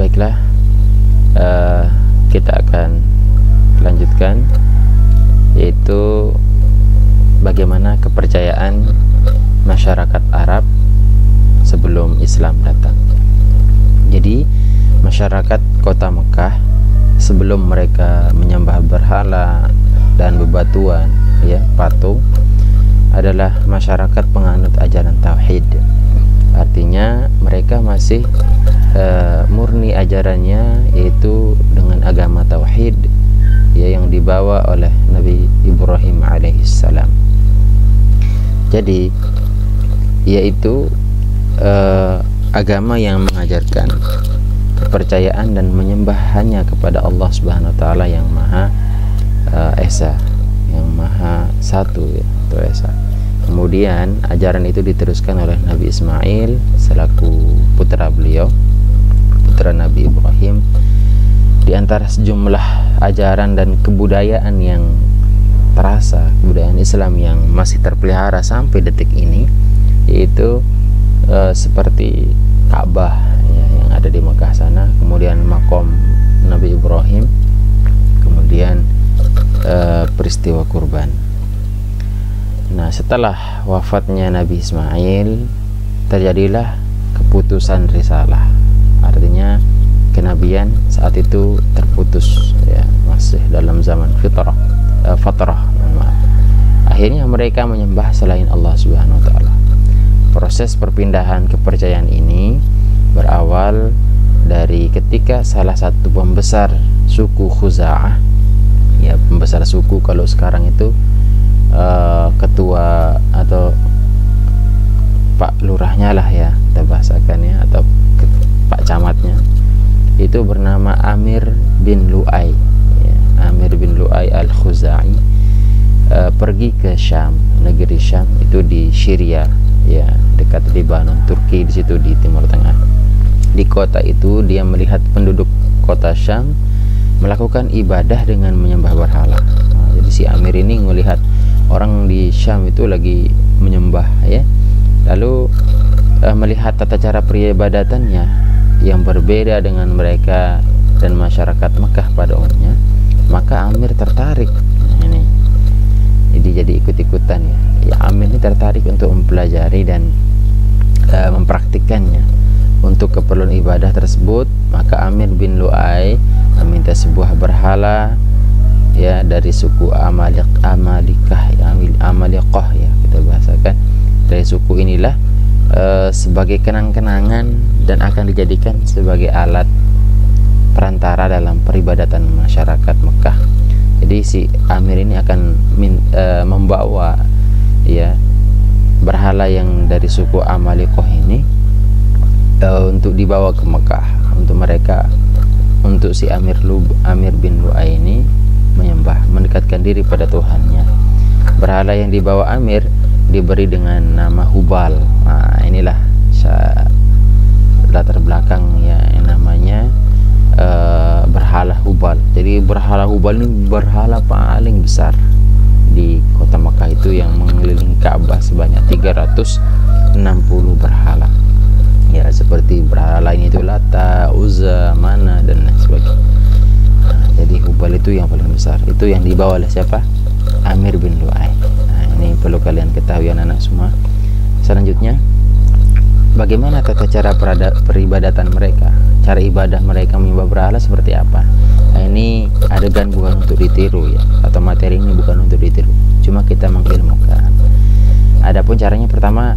Baiklah, kita akan lanjutkan, yaitu bagaimana kepercayaan masyarakat Arab sebelum Islam datang. Jadi masyarakat kota Mekah sebelum mereka menyembah berhala dan bebatuan, ya, patung, adalah masyarakat penganut ajaran tauhid. Artinya mereka masih murni ajarannya, yaitu dengan agama tauhid, ya, yang dibawa oleh Nabi Ibrahim alaihissalam. Jadi yaitu agama yang mengajarkan kepercayaan dan menyembah hanya kepada Allah Subhanahu wa taala yang Maha Esa, yang Maha Satu, ya, atau Esa. Kemudian ajaran itu diteruskan oleh Nabi Ismail selaku putra beliau, putra Nabi Ibrahim. Di antara sejumlah ajaran dan kebudayaan yang terasa, kebudayaan Islam yang masih terpelihara sampai detik ini, yaitu seperti Ka'bah, ya, yang ada di Mekah sana, kemudian makom Nabi Ibrahim, kemudian peristiwa kurban. Nah, setelah wafatnya Nabi Ismail, terjadilah keputusan risalah. Artinya kenabian saat itu terputus, ya, masih dalam zaman fatrah. Akhirnya mereka menyembah selain Allah Subhanahu wa taala. Proses perpindahan kepercayaan ini berawal dari ketika salah satu pembesar suku Khuza'ah, ya, pembesar suku, kalau sekarang itu ketua atau Pak Lurahnya lah, ya, kita bahasakan, ya, atau Pak Camatnya, itu bernama Amir bin Lu'ay, ya, Amir bin Lu'ay al-Khuza'i, pergi ke Syam, negeri Syam itu di Syria, ya, dekat Lebanon, Turki, di situ di Timur Tengah. Di kota itu dia melihat penduduk kota Syam melakukan ibadah dengan menyembah berhala. Nah, jadi si Amir ini melihat orang di Syam itu lagi menyembah, ya, lalu melihat tata cara peribadatannya yang berbeda dengan mereka dan masyarakat Mekah pada umumnya, maka Amir tertarik. Ini jadi ikut-ikutan, ya. Amir ini tertarik untuk mempelajari dan mempraktikkannya untuk keperluan ibadah tersebut. Maka Amir bin Lu'ay meminta sebuah berhala, ya, dari suku Amalikah, ya, kita bahasakan. Dari suku inilah sebagai kenang-kenangan dan akan dijadikan sebagai alat perantara dalam peribadatan masyarakat Mekah. Jadi si Amir ini akan membawa, ya, berhala yang dari suku Amalikah ini untuk dibawa ke Mekah untuk si Amir bin Lu'ay ini menyembah, mendekatkan diri pada Tuhannya. Berhala yang dibawa Amir diberi dengan nama Hubal. Nah, inilah latar belakang, ya, yang namanya berhala Hubal. Jadi berhala Hubal ini berhala paling besar di kota Mekah itu, yang mengelilingi Ka'bah sebanyak 360 berhala, ya, seperti berhala lain itu Lata, Uzza, Mana, dan lain sebagainya. Nah, jadi Hubal itu yang paling besar, itu yang dibawa oleh siapa? Amir bin Lu'ay. Nah, ini perlu kalian ketahui, anak-anak semua. Selanjutnya, bagaimana tata cara peribadatan mereka, cara ibadah mereka menyembah berhala seperti apa. Nah, ini adegan bukan untuk ditiru, ya, atau materi ini bukan untuk ditiru, cuma kita mengilmukan. Adapun caranya, pertama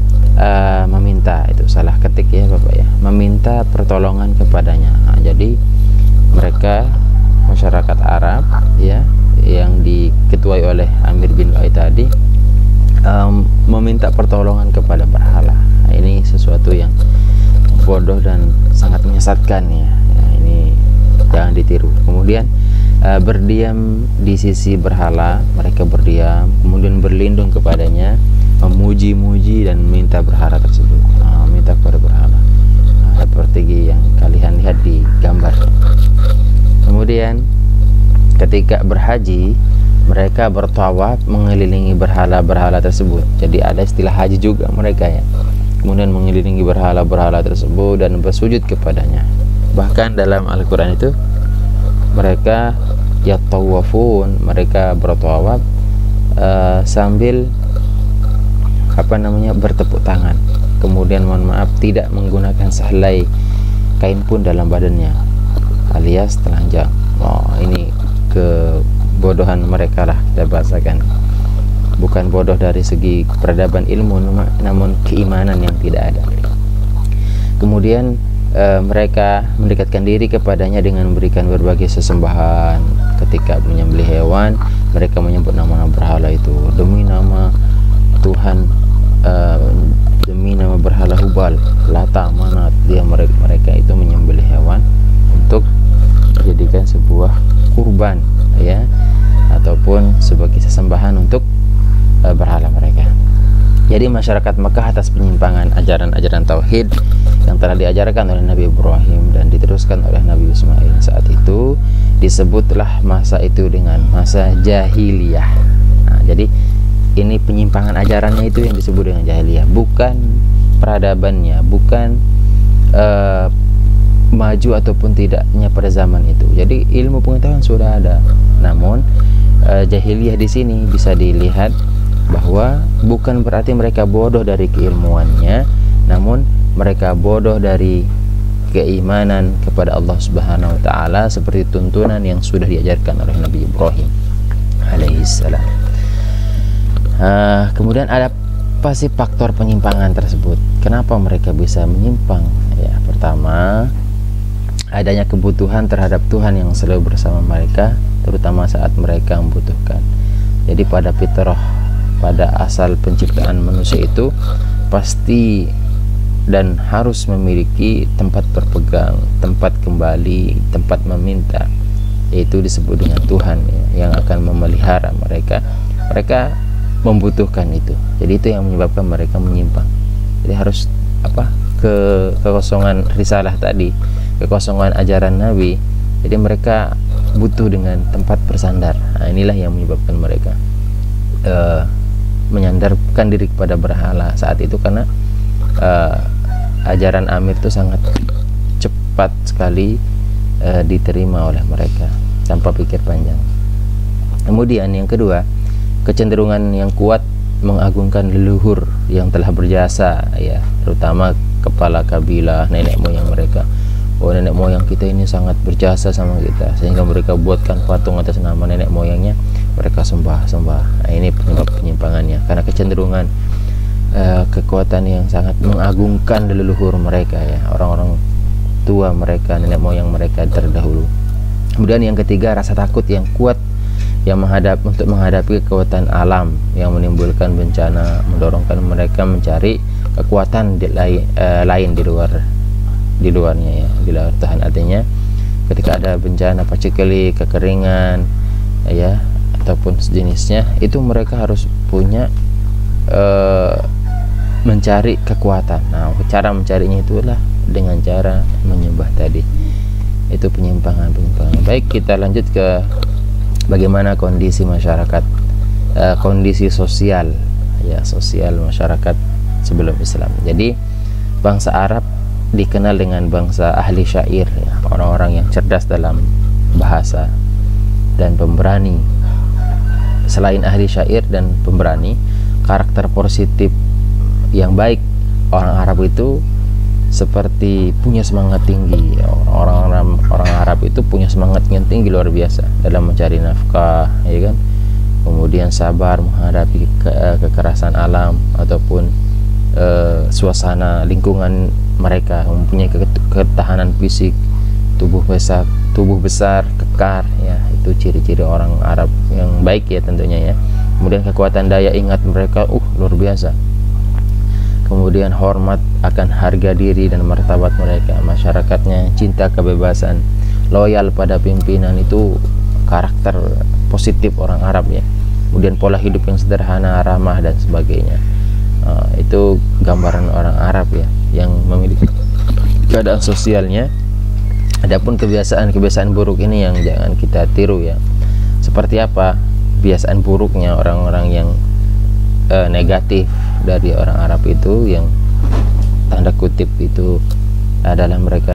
meminta, itu salah ketik, ya, Bapak, ya, meminta pertolongan kepadanya. Nah, jadi mereka masyarakat Arab, ya, yang diketuai oleh Amir bin Lu'ay tadi meminta pertolongan kepada berhala. Nah, ini sesuatu yang bodoh dan sangat menyesatkan, ya. Nah, ini jangan ditiru. Kemudian berdiam di sisi berhala, mereka berdiam, kemudian berlindung kepadanya, memuji-muji dan minta berhala tersebut. Nah, minta kepada berhala. Nah, seperti yang kalian lihat di gambar. Kemudian ketika berhaji, mereka bertawaf mengelilingi berhala-berhala tersebut. Jadi ada istilah haji juga mereka, ya. Kemudian mengelilingi berhala-berhala tersebut dan bersujud kepadanya. Bahkan dalam Al-Quran itu mereka yatawafun, mereka bertawaf sambil bertepuk tangan, kemudian mohon maaf tidak menggunakan sehelai kain pun dalam badannya, alias telanjang. Ini kebodohan mereka lah kita bahasakan. Bukan bodoh dari segi peradaban ilmu, namun keimanan yang tidak ada. Kemudian mereka mendekatkan diri kepadanya dengan memberikan berbagai sesembahan. Ketika menyembelih hewan, mereka menyebut nama-nama berhala itu demi nama Tuhan, demi nama berhala Hubal, Lata, Manat. Mereka itu menyembelih hewan untuk dijadikan sebuah kurban, ya, ataupun sebagai sesembahan untuk berhala mereka. Jadi masyarakat Mekah atas penyimpangan ajaran-ajaran tauhid yang telah diajarkan oleh Nabi Ibrahim dan diteruskan oleh Nabi Ismail saat itu, disebutlah masa itu dengan masa jahiliyah. Jadi ini penyimpangan ajarannya itu yang disebut dengan jahiliyah, bukan peradabannya, bukan maju ataupun tidaknya pada zaman itu. Jadi ilmu pengetahuan sudah ada, namun jahiliyah di sini bisa dilihat bahwa bukan berarti mereka bodoh dari keilmuannya, namun mereka bodoh dari keimanan kepada Allah Subhanahu wa taala seperti tuntunan yang sudah diajarkan oleh Nabi Ibrahim alaihissalam. Kemudian ada apa sih faktor penyimpangan tersebut? Kenapa mereka bisa menyimpang? Ya, pertama, adanya kebutuhan terhadap Tuhan yang selalu bersama mereka, terutama saat mereka membutuhkan. Jadi pada fitrah, pada asal penciptaan manusia itu pasti dan harus memiliki tempat berpegang, tempat kembali, tempat meminta, yaitu disebut dengan Tuhan, ya, yang akan memelihara mereka. Mereka membutuhkan itu. Jadi itu yang menyebabkan mereka menyimpang. Jadi harus kekosongan risalah tadi, kekosongan ajaran Nabi. Jadi mereka butuh dengan tempat bersandar. Inilah yang menyebabkan mereka menyandarkan diri kepada berhala saat itu, karena ajaran Amir itu sangat cepat sekali diterima oleh mereka tanpa pikir panjang. Kemudian yang kedua, kecenderungan yang kuat mengagungkan leluhur yang telah berjasa, ya, terutama kepala kabilah, nenek moyang mereka. Nenek moyang kita ini sangat berjasa sama kita, sehingga mereka buatkan patung atas nama nenek moyangnya, mereka sembah. Ini penyebab penyimpangannya, karena kecenderungan kekuatan yang sangat mengagungkan leluhur mereka, ya, orang-orang tua mereka, nenek moyang mereka terdahulu. Kemudian yang ketiga, rasa takut yang kuat yang untuk menghadapi kekuatan alam yang menimbulkan bencana, mendorongkan mereka mencari kekuatan lain di luarnya, ya, di luar Tuhan. Artinya ketika ada bencana paceklik, kekeringan, ya, ataupun sejenisnya, itu mereka harus punya mencari kekuatan. Nah, cara mencarinya itulah dengan cara menyembah tadi. Itu penyimpangan. Baik, kita lanjut ke bagaimana kondisi masyarakat, kondisi sosial, ya, sosial masyarakat sebelum Islam. Jadi bangsa Arab dikenal dengan bangsa ahli syair, ya, orang-orang yang cerdas dalam bahasa dan pemberani. Selain ahli syair dan pemberani, karakter positif yang baik orang Arab itu seperti punya semangat tinggi. Orang Arab itu punya semangat yang tinggi luar biasa dalam mencari nafkah, ya kan. Kemudian sabar menghadapi kekerasan alam ataupun suasana lingkungan mereka, mempunyai ketahanan fisik, tubuh besar, kekar, ya, itu ciri-ciri orang Arab yang baik, ya, tentunya, ya. Kemudian kekuatan daya ingat mereka luar biasa. Kemudian hormat akan harga diri dan martabat mereka, masyarakatnya cinta kebebasan, loyal pada pimpinan, itu karakter positif orang Arab, ya. Kemudian pola hidup yang sederhana, ramah dan sebagainya. Itu gambaran orang Arab, ya, yang memiliki keadaan sosialnya. Adapun kebiasaan buruk ini yang jangan kita tiru, ya. Seperti apa kebiasaan buruknya orang-orang yang negatif dari orang Arab itu, yang tanda kutip itu adalah mereka